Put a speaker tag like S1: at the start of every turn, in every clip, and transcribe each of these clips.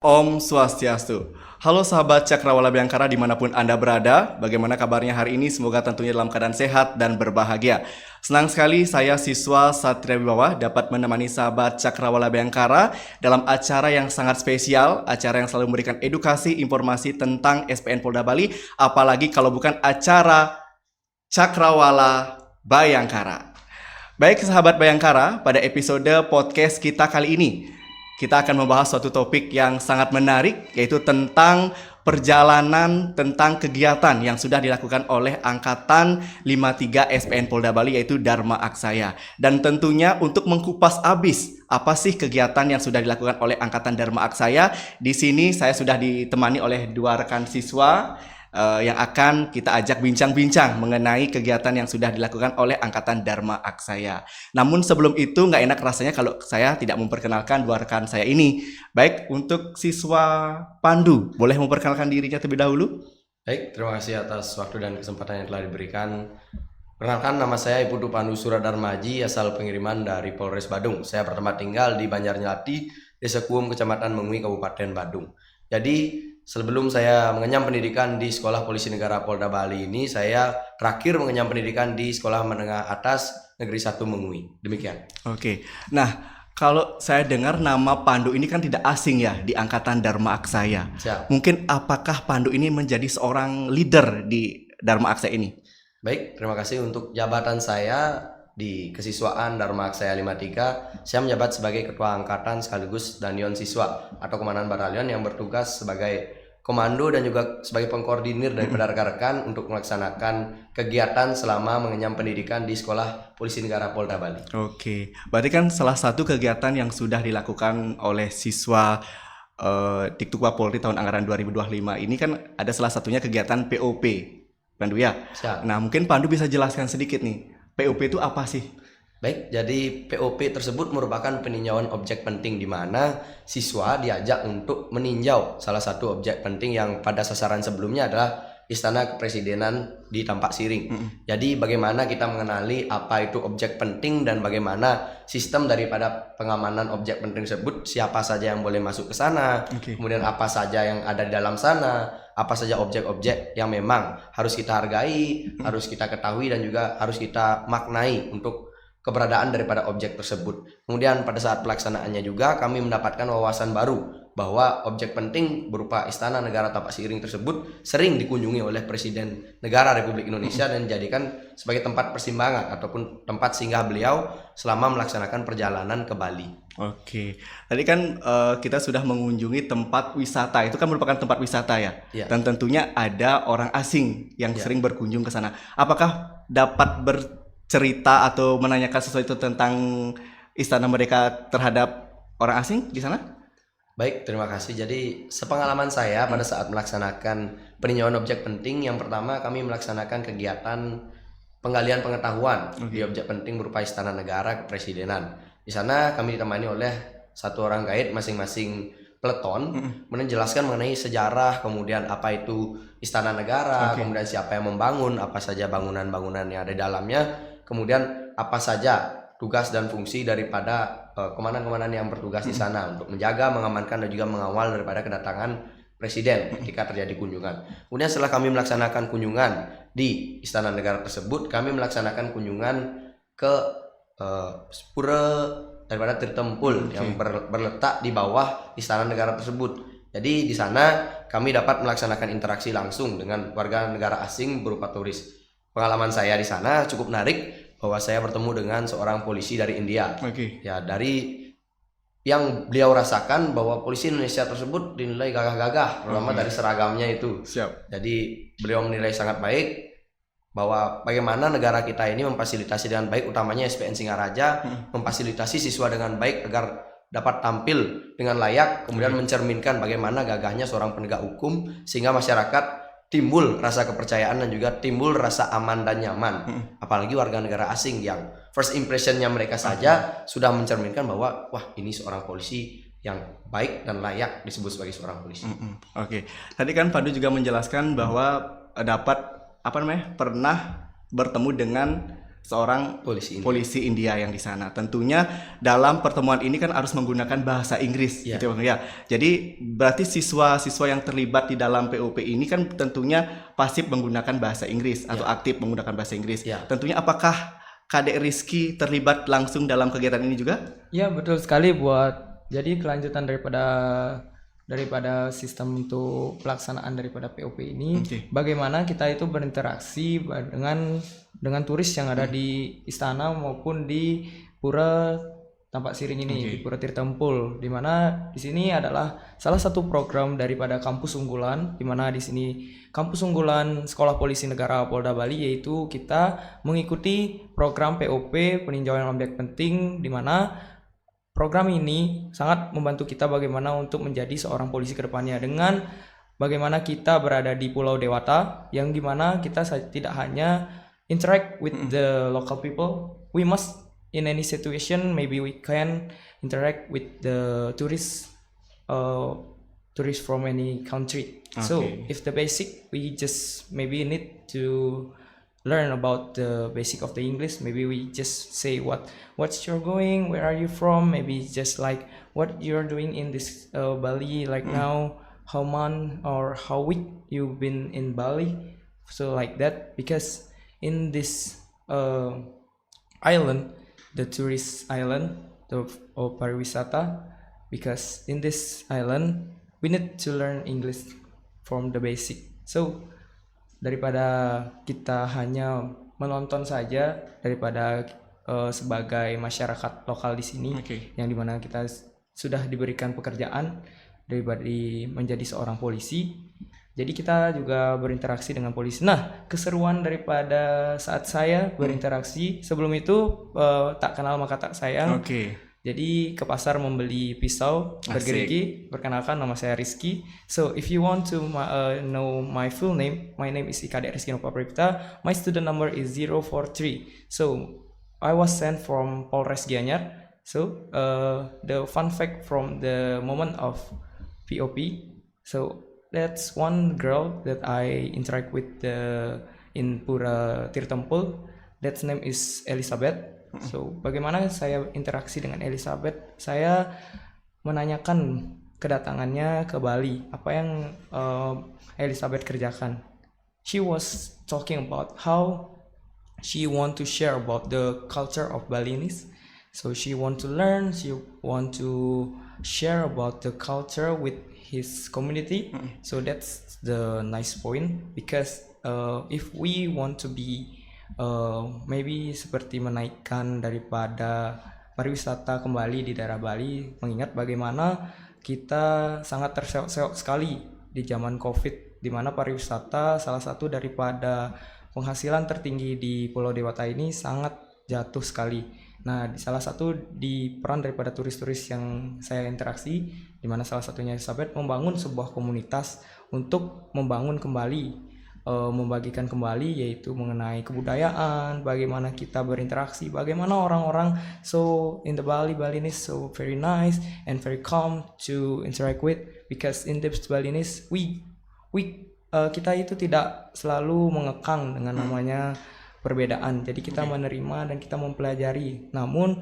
S1: Om Swastiastu. Halo sahabat Cakrawala Bhayangkara dimanapun Anda berada. Bagaimana kabarnya hari ini? Semoga tentunya dalam keadaan sehat dan berbahagia. Senang sekali saya siswa Satria Wibawa dapat menemani sahabat Cakrawala Bhayangkara dalam acara yang sangat spesial. Acara yang selalu memberikan edukasi, informasi tentang SPN Polda Bali. Apalagi kalau bukan acara Cakrawala Bhayangkara. Baik sahabat Bhayangkara, pada episode podcast kita kali ini kita akan membahas suatu topik yang sangat menarik, yaitu tentang perjalanan, tentang kegiatan yang sudah dilakukan oleh Angkatan 53 SPN Polda Bali, yaitu Dharma Aksaya. Dan tentunya untuk mengkupas habis apa sih kegiatan yang sudah dilakukan oleh Angkatan Dharma Aksaya, di sini saya sudah ditemani oleh dua rekan siswa yang akan kita ajak bincang-bincang mengenai kegiatan yang sudah dilakukan oleh Angkatan Dharma Aksaya. Namun sebelum itu nggak enak rasanya kalau saya tidak memperkenalkan dua rekan saya ini. Baik, untuk siswa Pandu, boleh memperkenalkan dirinya terlebih dahulu?
S2: Baik, terima kasih atas waktu dan kesempatan yang telah diberikan. Perkenalkan, nama saya Iputu Pandu Suradarmaji, asal pengiriman dari Polres Badung. Saya bertempat tinggal di Banjarnyati, Desa Kuum, Kecamatan Mengui, Kabupaten Badung. Jadi sebelum saya mengenyam pendidikan di Sekolah Polisi Negara Polda Bali ini, saya terakhir mengenyam pendidikan di Sekolah Menengah Atas Negeri 1 Mengui. Demikian.
S1: Oke. Nah, kalau saya dengar nama Pandu ini kan tidak asing ya di Angkatan Dharma Aksaya.
S2: Siap.
S1: Mungkin apakah Pandu ini menjadi seorang leader di Dharma Aksaya ini?
S2: Baik, terima kasih untuk jabatan saya di kesiswaan Dharma Aksaya 53. Saya menjabat sebagai Ketua Angkatan sekaligus Danion Siswa atau Komandan Batalion yang bertugas sebagai komando dan juga sebagai pengkoordinir daripada rekan-rekan untuk melaksanakan kegiatan selama mengenyam pendidikan di Sekolah Polisi Negara Polda Bali.
S1: Oke, berarti kan salah satu kegiatan yang sudah dilakukan oleh siswa Diktukwa Polri tahun anggaran 2025 ini kan ada salah satunya kegiatan POP, Pandu ya?
S2: Siap.
S1: Nah, mungkin Pandu bisa jelaskan sedikit nih, POP itu apa sih?
S2: Baik, jadi POP tersebut merupakan peninjauan objek penting di mana siswa diajak untuk meninjau salah satu objek penting yang pada sasaran sebelumnya adalah Istana Kepresidenan di Tampak Siring. Jadi bagaimana kita mengenali apa itu objek penting dan bagaimana sistem daripada pengamanan objek penting tersebut, siapa saja yang boleh masuk ke sana, kemudian apa saja yang ada di dalam sana, apa saja objek-objek yang memang harus kita hargai, harus kita ketahui dan juga harus kita maknai untuk keberadaan daripada objek tersebut. Kemudian pada saat pelaksanaannya juga kami mendapatkan wawasan baru bahwa objek penting berupa Istana Negara Tampak Siring tersebut sering dikunjungi oleh Presiden Negara Republik Indonesia dan dijadikan sebagai tempat persimpangan ataupun tempat singgah beliau selama melaksanakan perjalanan ke Bali.
S1: Oke, tadi kan kita sudah mengunjungi tempat wisata, itu kan merupakan tempat wisata ya?
S2: Ya.
S1: Dan tentunya ada orang asing yang sering berkunjung ke sana. Apakah dapat bercerita atau menanyakan sesuatu tentang istana mereka terhadap orang asing di sana?
S2: Baik, terima kasih. Jadi sepengalaman saya pada saat melaksanakan peninjauan objek penting, yang pertama kami melaksanakan kegiatan penggalian pengetahuan di objek penting berupa Istana Negara Kepresidenan. Di sana kami ditemani oleh satu orang guide masing-masing peleton menjelaskan mengenai sejarah, kemudian apa itu Istana Negara, kemudian siapa yang membangun, apa saja bangunan-bangunan yang ada di dalamnya, kemudian apa saja tugas dan fungsi daripada komandan-komandan yang bertugas di sana untuk menjaga, mengamankan dan juga mengawal daripada kedatangan Presiden ketika terjadi kunjungan. Kemudian setelah kami melaksanakan kunjungan di Istana Negara tersebut, kami melaksanakan kunjungan ke Pura daripada Tirtempul yang berletak di bawah Istana Negara tersebut. Jadi di sana kami dapat melaksanakan interaksi langsung dengan warga negara asing berupa turis. Pengalaman saya di sana cukup menarik bahwa saya bertemu dengan seorang polisi dari India. Ya, dari yang beliau rasakan bahwa polisi Indonesia tersebut dinilai gagah-gagah, terutama dari seragamnya itu.
S1: Siap.
S2: Jadi beliau menilai sangat baik bahwa bagaimana negara kita ini memfasilitasi dengan baik, utamanya SPN Singaraja memfasilitasi siswa dengan baik agar dapat tampil dengan layak, kemudian mencerminkan bagaimana gagahnya seorang penegak hukum sehingga masyarakat timbul rasa kepercayaan dan juga timbul rasa aman dan nyaman. Apalagi warga negara asing yang first impressionnya mereka saja sudah mencerminkan bahwa wah, ini seorang polisi yang baik dan layak disebut sebagai seorang polisi.
S1: Oke. Tadi kan Pandu juga menjelaskan bahwa dapat pernah bertemu dengan seorang
S2: Polisi India.
S1: polisi India yang di sana. Tentunya dalam pertemuan ini kan harus menggunakan bahasa Inggris,
S2: Ya.
S1: gitu Bang ya. Jadi berarti siswa-siswa yang terlibat di dalam POP ini kan tentunya pasif menggunakan bahasa Inggris atau aktif menggunakan bahasa Inggris.
S2: Ya.
S1: Tentunya apakah Kadek Rizky terlibat langsung dalam kegiatan ini juga?
S3: Ya betul sekali jadi kelanjutan daripada sistem untuk pelaksanaan daripada POP ini,
S1: Oke.
S3: bagaimana kita itu berinteraksi dengan turis yang ada di istana maupun di Pura Tampak Siring ini, di Pura Tirta Empul, di mana di sini adalah salah satu program daripada kampus unggulan, di mana di sini kampus unggulan Sekolah Polisi Negara Polda Bali, yaitu kita mengikuti program POP peninjauan objek penting, di mana program ini sangat membantu kita bagaimana untuk menjadi seorang polisi ke depannya, dengan bagaimana kita berada di Pulau Dewata, yang dimana kita tidak hanya interact with the local people, we must in any situation maybe we can interact with the tourists from any country. So if the basic, we just maybe need to learn about the basic of the English. Maybe we just say what's you're going, where are you from, maybe just like what you're doing in this Bali like now, how month or how week you've been in Bali, so like that. Because in this island, the tourist island, the pariwisata, because in this island we need to learn English from the basic. So daripada kita hanya menonton saja, daripada sebagai masyarakat lokal di sini, yang dimana kita sudah diberikan pekerjaan daripada menjadi seorang polisi, jadi kita juga berinteraksi dengan polisi. Nah, keseruan daripada saat saya berinteraksi, sebelum itu tak kenal maka tak sayang. Jadi ke pasar membeli pisau bergerigi. Perkenalkan, nama saya Rizky. So if you want to know my full name, my name is Kadek Rizky Nova Pripta. My student number is 043. So I was sent from Polres Gianyar. So the fun fact from the moment of POP. So that's one girl that I interact with in Pura Tirta Empul. That name is Elizabeth. So, bagaimana saya interaksi dengan Elizabeth? Saya menanyakan kedatangannya ke Bali, apa yang Elizabeth kerjakan. She was talking about how she want to share about the culture of Balinese. So she want to learn, she want to share about the culture with his community. So that's the nice point, because if we want to be maybe seperti menaikkan daripada pariwisata kembali di daerah Bali, mengingat bagaimana kita sangat terseok-seok sekali di zaman COVID, di mana pariwisata salah satu daripada penghasilan tertinggi di Pulau Dewata ini sangat jatuh sekali. Nah, salah satu di peran daripada turis-turis yang saya interaksi, di mana salah satunya Elizabeth membangun sebuah komunitas untuk membangun kembali, membagikan kembali, yaitu mengenai kebudayaan, bagaimana kita berinteraksi, bagaimana orang-orang in the Balinese so very nice and very calm to interact with, because in the Balinese kita itu tidak selalu mengekang dengan namanya perbedaan. Jadi kita menerima dan kita mempelajari. Namun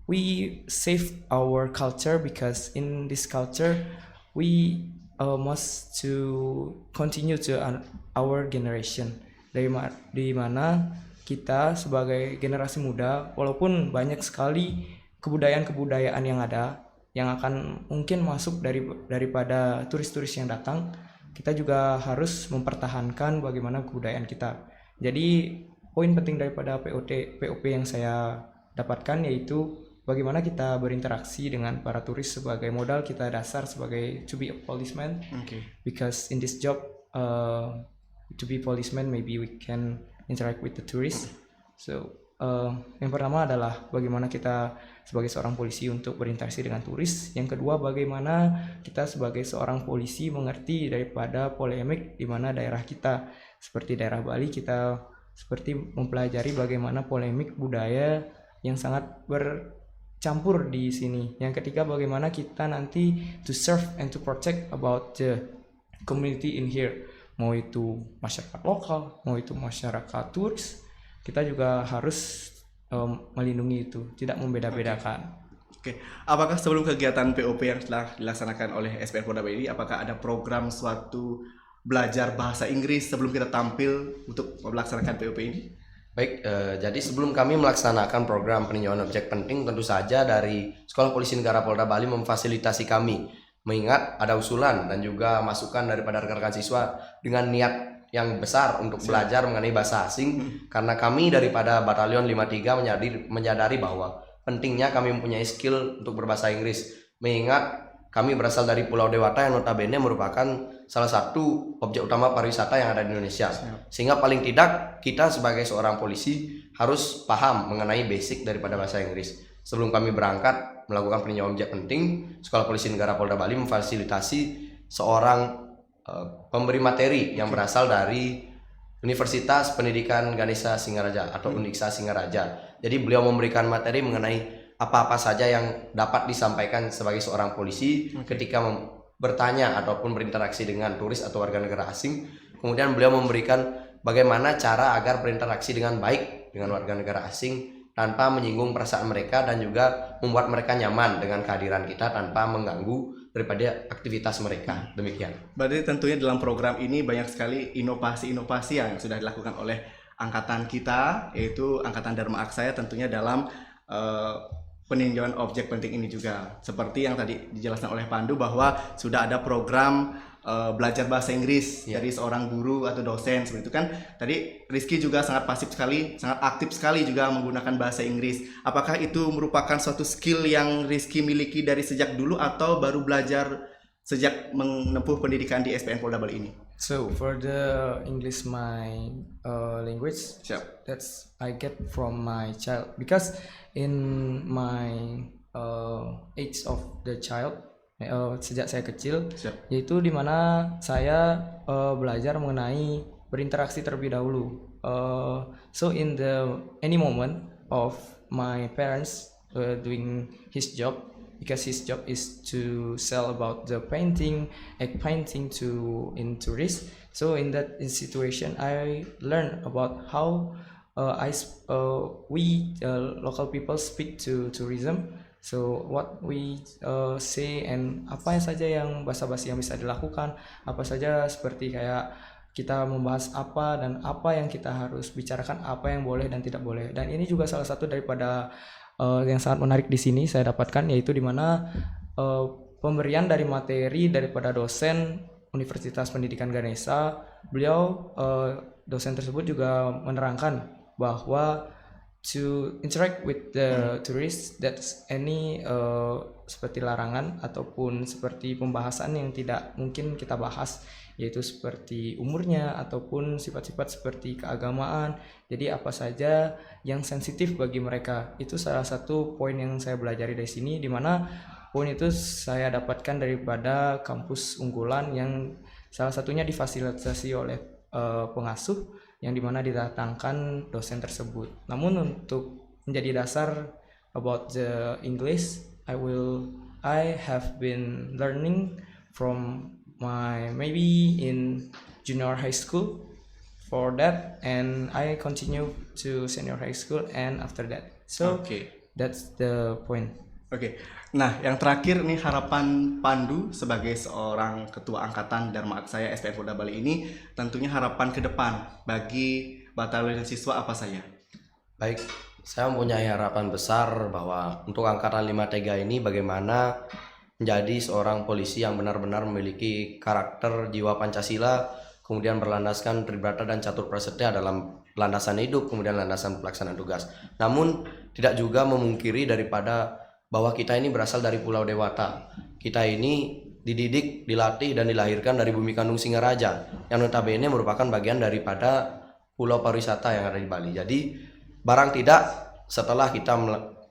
S3: we save our culture, because in this culture we must to continue to our generation, di mana kita sebagai generasi muda, walaupun banyak sekali kebudayaan-kebudayaan yang ada yang akan mungkin masuk daripada turis-turis yang datang, kita juga harus mempertahankan bagaimana kebudayaan kita. Jadi poin penting daripada POP yang saya dapatkan yaitu bagaimana kita berinteraksi dengan para turis sebagai modal kita dasar sebagai to be a policeman. Because in this job, to be policeman, maybe we can interact with the tourists. So yang pertama adalah bagaimana kita sebagai seorang polisi untuk berinteraksi dengan turis. Yang kedua, bagaimana kita sebagai seorang polisi mengerti daripada polemik di mana daerah kita, seperti daerah Bali, kita seperti mempelajari bagaimana polemik budaya yang sangat campur di sini. Yang ketiga, bagaimana kita nanti to serve and to protect about the community in here, mau itu masyarakat lokal, mau itu masyarakat turis, kita juga harus melindungi itu, tidak membeda-bedakan.
S1: Oke, apakah sebelum kegiatan POP yang telah dilaksanakan oleh SPN Polda Bali, apakah ada program suatu belajar bahasa Inggris sebelum kita tampil untuk melaksanakan POP ini?
S2: Baik, jadi sebelum kami melaksanakan program peninjauan objek penting, tentu saja dari Sekolah Polisi Negara Polda Bali memfasilitasi kami, mengingat ada usulan dan juga masukan daripada rekan-rekan siswa dengan niat yang besar untuk belajar mengenai bahasa asing, karena kami daripada Batalion 53 menyadari bahwa pentingnya kami mempunyai skill untuk berbahasa Inggris, mengingat kami berasal dari Pulau Dewata yang notabene merupakan salah satu objek utama pariwisata yang ada di Indonesia. Sehingga paling tidak kita sebagai seorang polisi harus paham mengenai basic daripada bahasa Inggris. Sebelum kami berangkat melakukan peninjauan objek penting, Sekolah Polisi Negara Polda Bali memfasilitasi seorang pemberi materi yang berasal dari Universitas Pendidikan Ganesha Singaraja atau Uniksa Singaraja. Jadi beliau memberikan materi mengenai apa-apa saja yang dapat disampaikan sebagai seorang polisi ketika bertanya ataupun berinteraksi dengan turis atau warga negara asing. Kemudian beliau memberikan bagaimana cara agar berinteraksi dengan baik dengan warga negara asing tanpa menyinggung perasaan mereka dan juga membuat mereka nyaman dengan kehadiran kita tanpa mengganggu daripada aktivitas mereka. Demikian.
S1: Berarti tentunya dalam program ini banyak sekali inovasi-inovasi yang sudah dilakukan oleh angkatan kita, yaitu Angkatan Dharma Aksaya, tentunya dalam peninjauan objek penting ini juga. Seperti yang tadi dijelaskan oleh Pandu bahwa sudah ada program belajar bahasa Inggris dari seorang guru atau dosen seperti itu kan. Tadi Rizky juga sangat pasif sekali, sangat aktif sekali juga menggunakan bahasa Inggris. Apakah itu merupakan suatu skill yang Rizky miliki dari sejak dulu atau baru belajar sejak menempuh pendidikan di SPN Polda Bali ini?
S3: So for the English my language, that's I get from my child, because in my age of the child, sejak saya kecil, yaitu dimana saya belajar mengenai berinteraksi terlebih dahulu. So in the any moment of my parents doing his job, because his job is to sell about the painting, egg painting in tourists. So in that situation, I learned about how we local people speak to tourism. So what we say and apa saja yang basa-basi yang bisa dilakukan, apa saja seperti kayak kita membahas apa dan apa yang kita harus bicarakan, apa yang boleh dan tidak boleh. Dan ini juga salah satu daripada yang sangat menarik di sini saya dapatkan, yaitu di mana pemberian dari materi daripada dosen Universitas Pendidikan Ganesha. Beliau dosen tersebut juga menerangkan bahwa to interact with the tourists, that's any seperti larangan ataupun seperti pembahasan yang tidak mungkin kita bahas, yaitu seperti umurnya ataupun sifat-sifat seperti keagamaan. Jadi apa saja yang sensitif bagi mereka, itu salah satu poin yang saya pelajari dari sini, di mana poin itu saya dapatkan daripada kampus unggulan yang salah satunya difasilitasi oleh pengasuh, yang dimana didatangkan dosen tersebut. Namun untuk menjadi dasar about the English, I have been learning from my maybe in junior high school for that, and I continue to senior high school and after that. So that's the point.
S1: Nah yang terakhir nih, harapan Pandu sebagai seorang ketua angkatan Dharma Aksaya SPN Polda Bali ini, tentunya harapan ke depan bagi batalion siswa apa saja?
S2: Baik, saya mempunyai harapan besar bahwa untuk angkatan 53 ini bagaimana menjadi seorang polisi yang benar-benar memiliki karakter jiwa Pancasila, kemudian berlandaskan tribrata dan catur prasetya dalam landasan hidup, kemudian landasan pelaksanaan tugas. Namun tidak juga memungkiri daripada bahwa kita ini berasal dari Pulau Dewata. Kita ini dididik, dilatih, dan dilahirkan dari bumi kandung Singaraja, yang notabene merupakan bagian daripada pulau pariwisata yang ada di Bali. Jadi barang tidak, setelah kita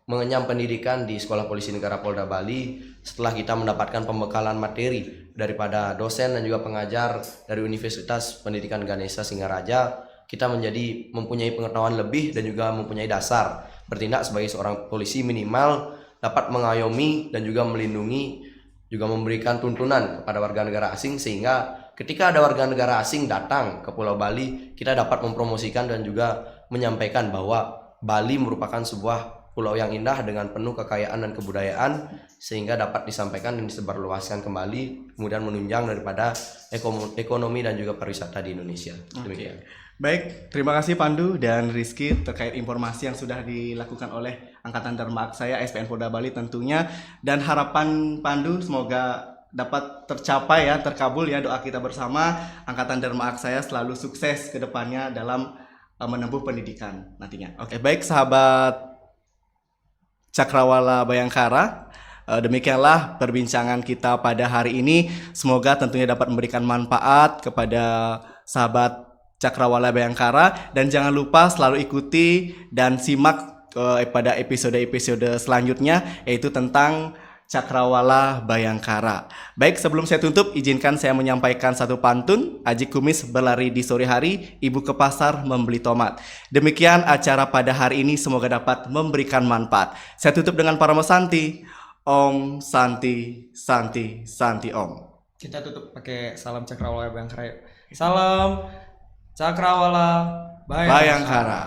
S2: mengenyam pendidikan di Sekolah Polisi Negara Polda Bali, setelah kita mendapatkan pembekalan materi daripada dosen dan juga pengajar dari Universitas Pendidikan Ganesha Singaraja, kita mempunyai pengetahuan lebih dan juga mempunyai dasar bertindak sebagai seorang polisi, minimal dapat mengayomi dan juga melindungi, juga memberikan tuntunan kepada warga negara asing, sehingga ketika ada warga negara asing datang ke Pulau Bali, kita dapat mempromosikan dan juga menyampaikan bahwa Bali merupakan sebuah pulau yang indah dengan penuh kekayaan dan kebudayaan, sehingga dapat disampaikan dan disebarluaskan kembali, kemudian menunjang daripada ekonomi dan juga pariwisata di Indonesia. Demikian.
S1: Baik, terima kasih Pandu dan Rizky terkait informasi yang sudah dilakukan oleh Angkatan Dharma Aksaya SPN Polda Bali tentunya, dan harapan Pandu semoga dapat tercapai ya, terkabul ya doa kita bersama. Angkatan Dharma Aksaya selalu sukses ke depannya dalam menempuh pendidikan nantinya. Oke, baik sahabat Cakrawala Bayangkara, demikianlah perbincangan kita pada hari ini. Semoga tentunya dapat memberikan manfaat kepada sahabat Cakrawala Bayangkara, dan jangan lupa selalu ikuti dan simak pada episode-episode selanjutnya, yaitu tentang Cakrawala Bayangkara. Baik, sebelum saya tutup, izinkan saya menyampaikan satu pantun. Aji kumis berlari di sore hari, ibu ke pasar membeli tomat. Demikian acara pada hari ini, semoga dapat memberikan manfaat. Saya tutup dengan Paramo Santi. Om Santi, Santi, Santi Om.
S3: Kita tutup pakai salam Cakrawala Bayangkara. Salam Cakrawala Bayangkara.
S1: Bayangkara.